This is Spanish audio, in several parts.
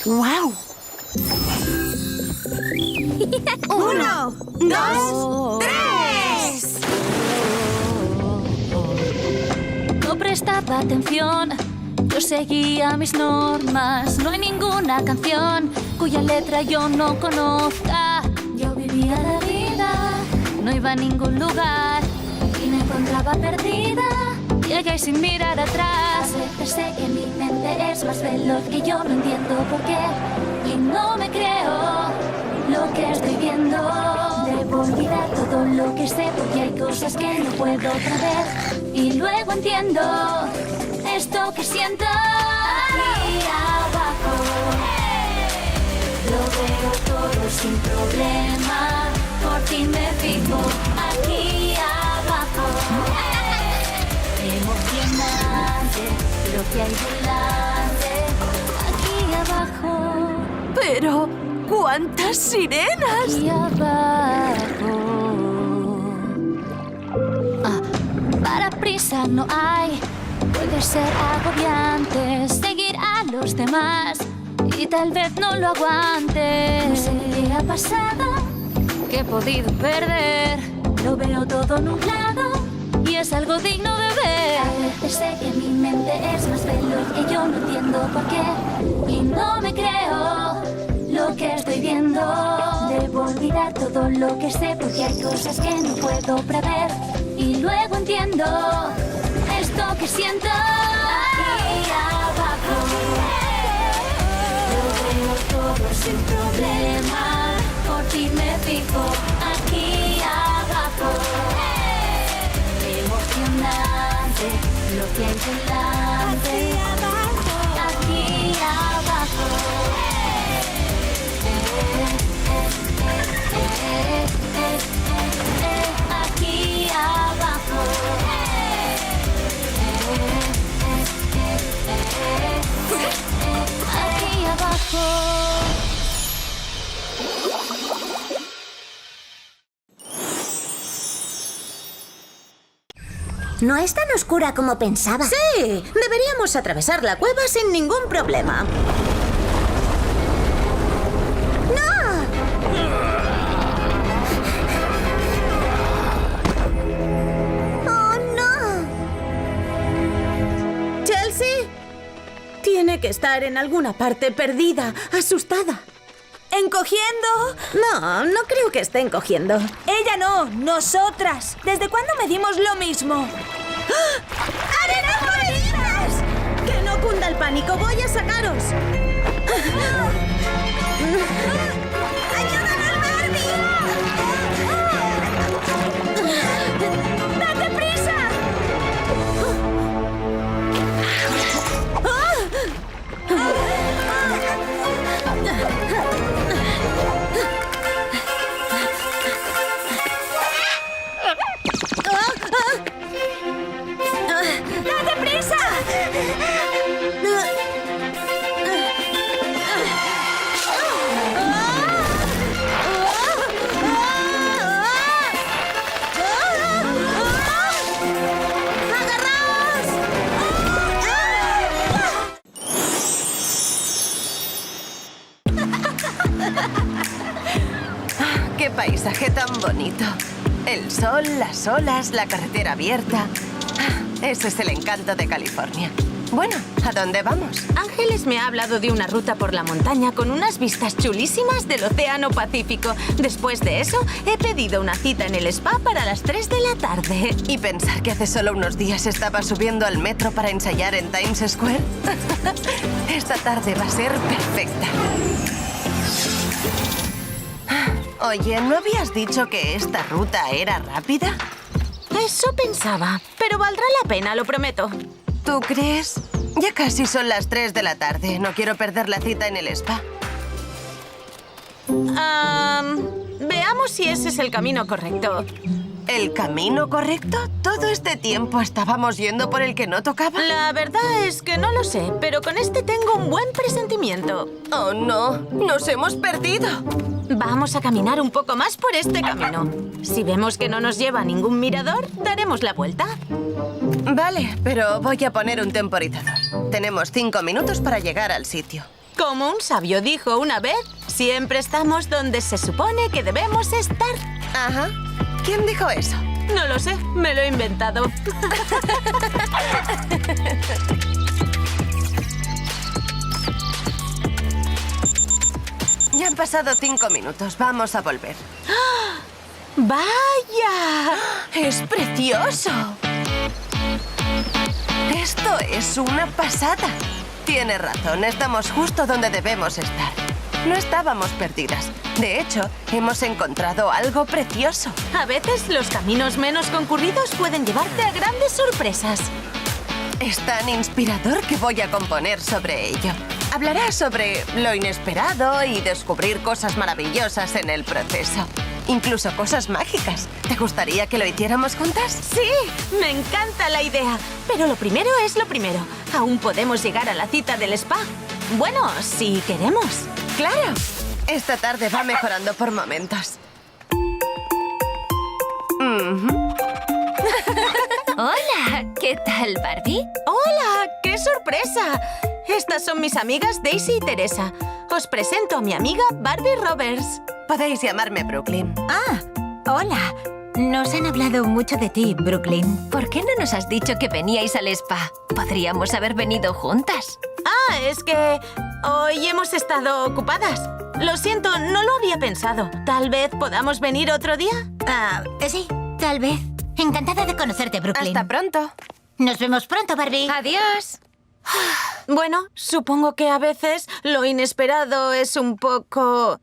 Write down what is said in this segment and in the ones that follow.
¡Guau! 1, 2, 3. No prestaba atención, yo seguía mis normas. No hay ninguna canción cuya letra yo no conozca. Yo vivía la vida, no iba a ningún lugar y me encontraba perdida. Llegué sin mirar atrás. A veces sé que mi mente es más veloz, que yo no entiendo por qué y no me creo lo que estoy viendo. Debo olvidar todo lo que sé, porque hay cosas que no puedo prever. Y luego entiendo esto que siento aquí abajo. Lo veo todo sin problema, por fin me fijo aquí abajo. Emocionante lo que hay delante, aquí abajo. ¡Pero cuántas sirenas! Aquí abajo. Para prisa no hay. Puede ser agobiante seguir a los demás y tal vez no lo aguante. No sé qué ha pasado, que he podido perder. Lo veo todo nublado y es algo digno de ver. A veces sé que mi mente es más veloz, que yo no entiendo por qué y no me creo lo que estoy viendo. Debo olvidar todo lo que sé, porque hay cosas que no puedo prever. Y luego entiendo esto que siento aquí abajo. Lo veo todo sin problema, por ti me fijo aquí abajo. Emocionante lo que hay delante, aquí abajo. Aquí abajo. Aquí abajo. No es tan oscura como pensaba. Sí, deberíamos atravesar la cueva sin ningún problema. Tiene que estar en alguna parte perdida, asustada. ¿Encogiendo? No creo que esté encogiendo. Ella no, nosotras. ¿Desde cuándo medimos lo mismo? ¡Arenas moveditas! ¡Que no cunda el pánico! ¡Voy a sacaros! ¡Ayúdanos, Barbie! ¡Date prisa! ¡Date prisa! ¡Qué paisaje tan bonito! El sol, las olas, la carretera abierta. Ese es el encanto de California. Bueno, ¿a dónde vamos? Ángeles me ha hablado de una ruta por la montaña con unas vistas chulísimas del Océano Pacífico. Después de eso, he pedido una cita en el spa para las 3 de la tarde. Y pensar que hace solo unos días estaba subiendo al metro para ensayar en Times Square. Esta tarde va a ser perfecta. Oye, ¿no habías dicho que esta ruta era rápida? Eso pensaba, pero valdrá la pena, lo prometo. ¿Tú crees? Ya casi son las 3 de la tarde. No quiero perder la cita en el spa. Veamos si ese es el camino correcto. ¿El camino correcto? ¿Todo este tiempo estábamos yendo por el que no tocaba? La verdad es que no lo sé, pero con este tengo un buen presentimiento. ¡Oh, no! ¡Nos hemos perdido! Vamos a caminar un poco más por este camino. Si vemos que no nos lleva a ningún mirador, daremos la vuelta. Vale, pero voy a poner un temporizador. Tenemos 5 minutos para llegar al sitio. Como un sabio dijo una vez, siempre estamos donde se supone que debemos estar. Ajá. ¿Quién dijo eso? No lo sé, me lo he inventado. Ya han pasado 5 minutos. Vamos a volver. ¡Vaya! ¡Es precioso! Esto es una pasada. Tienes razón, estamos justo donde debemos estar. No estábamos perdidas. De hecho, hemos encontrado algo precioso. A veces los caminos menos concurridos pueden llevarte a grandes sorpresas. Es tan inspirador que voy a componer sobre ello. Hablará sobre lo inesperado y descubrir cosas maravillosas en el proceso. Incluso cosas mágicas. ¿Te gustaría que lo hiciéramos juntas? Sí, me encanta la idea. Pero lo primero es lo primero. Aún podemos llegar a la cita del spa. Bueno, si queremos. ¡Claro! Esta tarde va mejorando por momentos. Hola, ¿qué tal, Barbie? ¡Hola! ¡Qué sorpresa! Estas son mis amigas Daisy y Teresa. Os presento a mi amiga Barbie Roberts. Podéis llamarme Brooklyn. Ah, hola. Nos han hablado mucho de ti, Brooklyn. ¿Por qué no nos has dicho que veníais al spa? Podríamos haber venido juntas. Ah, es que hoy hemos estado ocupadas. Lo siento, no lo había pensado. ¿Tal vez podamos venir otro día? Sí, tal vez. Encantada de conocerte, Brooklyn. Hasta pronto. Nos vemos pronto, Barbie. Adiós. Bueno, supongo que a veces lo inesperado es un poco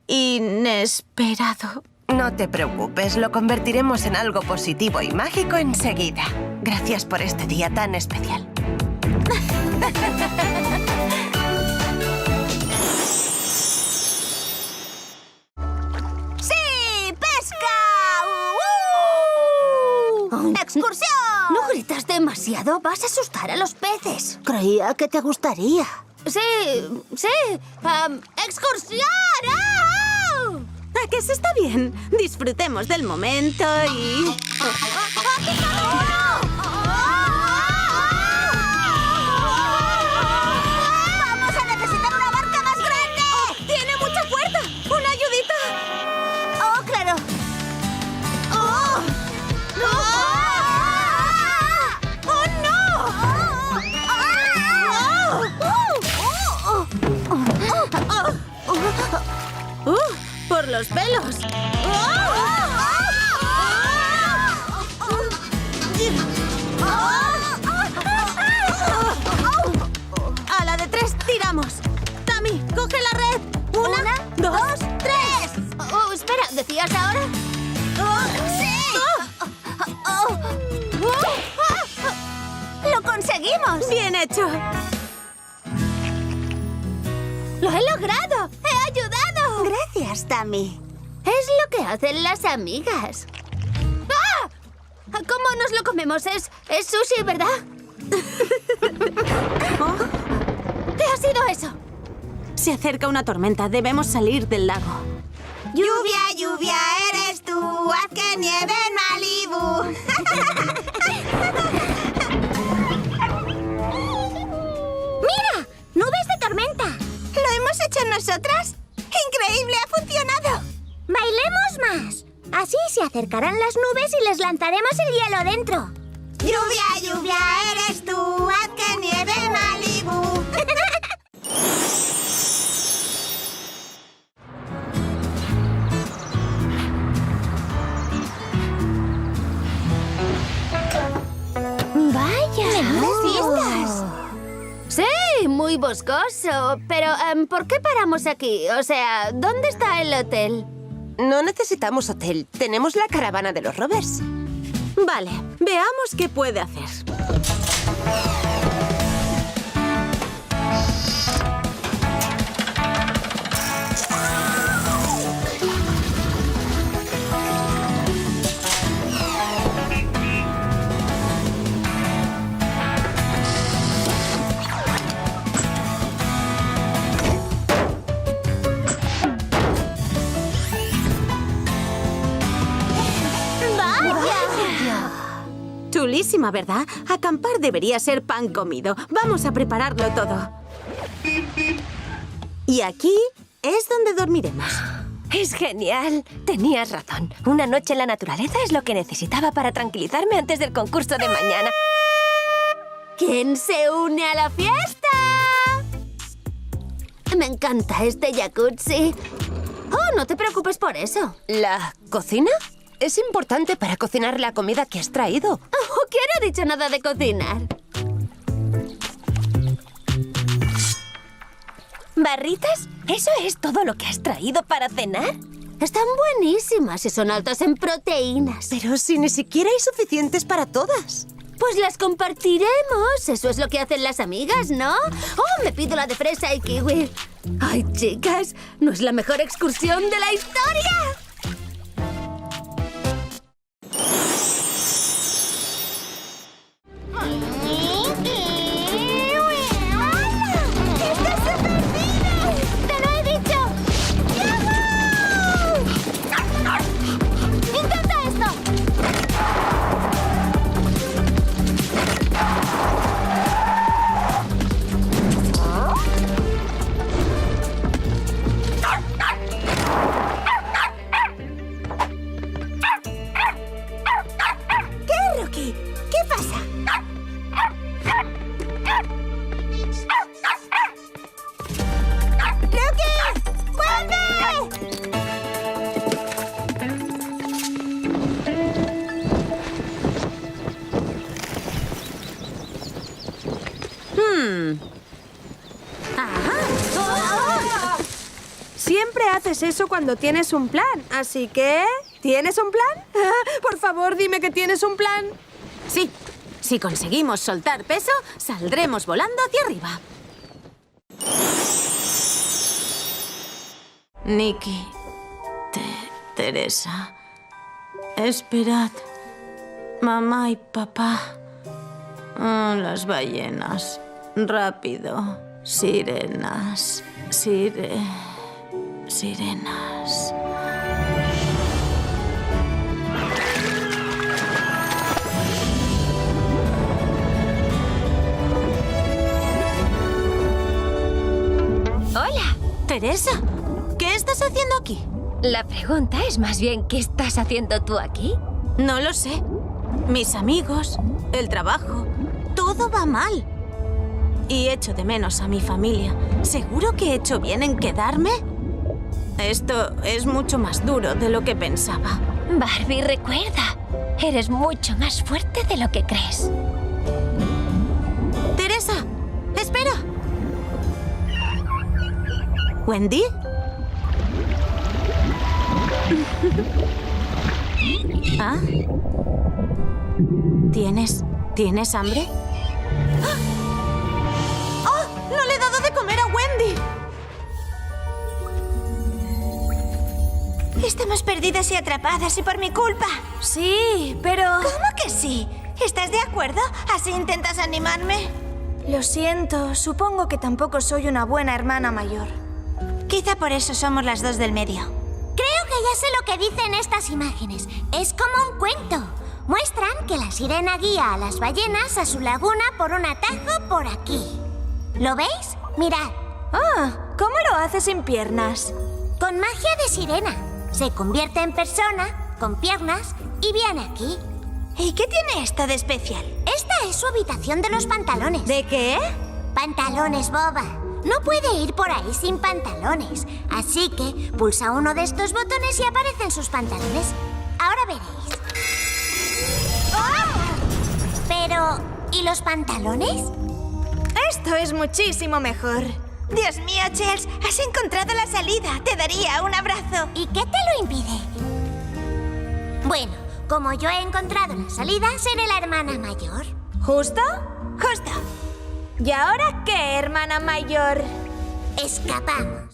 inesperado. No te preocupes, lo convertiremos en algo positivo y mágico enseguida. Gracias por este día tan especial. ¡Sí! ¡Pesca! ¡Excursión! No gritas demasiado, vas a asustar a los peces. Creía que te gustaría. Sí. ¡Excursión! ¡Ah! ¿A que se está bien? Disfrutemos del momento y... ¡Vamos a necesitar una barca más grande! ¡Tiene mucha fuerza! ¡Una ayudita! ¡Oh, claro! ¡Oh! ¡Por los pelos! ¡A la de 3 tiramos! ¡Tami, coge la red! ¡Una, dos, tres! Oh, espera, ¿decías ahora? ¡Sí! ¡Lo conseguimos! ¡Bien hecho! ¡Lo he logrado! ¡He ayudado! Gracias, Tami. Es lo que hacen las amigas. ¡Ah! ¿Cómo nos lo comemos? Es sushi, ¿verdad? ¿Qué ha sido eso? Se acerca una tormenta. Debemos salir del lago. Lluvia, lluvia, eres tú. Haz que nieve en Malibú. ¡Mira! ¡Nubes de tormenta! ¿Lo hemos hecho nosotras? ¡Increíble! ¡Ha funcionado! ¡Bailemos más! Así se acercarán las nubes y les lanzaremos el hielo dentro. Lluvia, lluvia, eres tú. Haz que nieve en Malibú. ¡Vaya! ¡Menudas! Sí, muy boscoso. Pero, ¿por qué paramos aquí? O sea, ¿dónde está el hotel? No necesitamos hotel. Tenemos la caravana de los Roberts. Vale, veamos qué puede hacer. Chulísima, ¿verdad? Acampar debería ser pan comido. Vamos a prepararlo todo. Y aquí es donde dormiremos. Es genial. Tenías razón. Una noche en la naturaleza es lo que necesitaba para tranquilizarme antes del concurso de mañana. ¿Quién se une a la fiesta? Me encanta este jacuzzi. Oh, no te preocupes por eso. ¿La cocina? Es importante para cocinar la comida que has traído. Oh, ¿quién ha dicho nada de cocinar? ¿Barritas? ¿Eso es todo lo que has traído para cenar? Están buenísimas y son altas en proteínas. Pero si ni siquiera hay suficientes para todas. Pues las compartiremos. Eso es lo que hacen las amigas, ¿no? Oh, me pido la de fresa y kiwi. Ay, chicas, ¿no es la mejor excursión de la historia? ¡Estás súper vive! ¡Te lo he dicho! ¡Yahoo! ¡Intenta esto! ¿Qué, Rocky? ¿Qué pasa? ¡Rocky! ¡Vuelve! Siempre haces eso cuando tienes un plan, así que... ¿Tienes un plan? Por favor, dime que tienes un plan. Sí, si conseguimos soltar peso, saldremos volando hacia arriba. Nikki, Teresa, esperad. Mamá y papá. Oh, las ballenas. Rápido. Sirenas. Sirenas. ¡Hola! Teresa, ¿qué estás haciendo aquí? La pregunta es más bien, ¿qué estás haciendo tú aquí? No lo sé. Mis amigos, el trabajo, todo va mal. Y echo de menos a mi familia. ¿Seguro que he hecho bien en quedarme? Esto es mucho más duro de lo que pensaba. Barbie, recuerda, eres mucho más fuerte de lo que crees. Teresa, espera. ¿Wendy? ¿Ah? ¿Tienes hambre? ¡Ah! ¡Oh! ¡No le he dado de comer a Wendy! Estamos perdidas y atrapadas y por mi culpa. Sí, pero... ¿Cómo que sí? ¿Estás de acuerdo? ¿Así intentas animarme? Lo siento, supongo que tampoco soy una buena hermana mayor. Quizá por eso somos las dos del medio. Creo que ya sé lo que dicen estas imágenes. Es como un cuento. Muestran que la sirena guía a las ballenas a su laguna por un atajo por aquí. ¿Lo veis? Mirad. Ah, ¿cómo lo hace sin piernas? Con magia de sirena. Se convierte en persona, con piernas, y viene aquí. ¿Y qué tiene esta de especial? Esta es su habitación de los pantalones. ¿De qué? Pantalones, boba. No puede ir por ahí sin pantalones. Así que pulsa uno de estos botones y aparecen sus pantalones. Ahora veréis. ¡Oh! Pero, ¿y los pantalones? Esto es muchísimo mejor. Dios mío, Chels, has encontrado la salida. Te daría un abrazo. ¿Y qué te lo impide? Bueno, como yo he encontrado la salida, seré la hermana mayor. ¿Justo? Justo. ¿Y ahora qué, hermana mayor? Escapamos.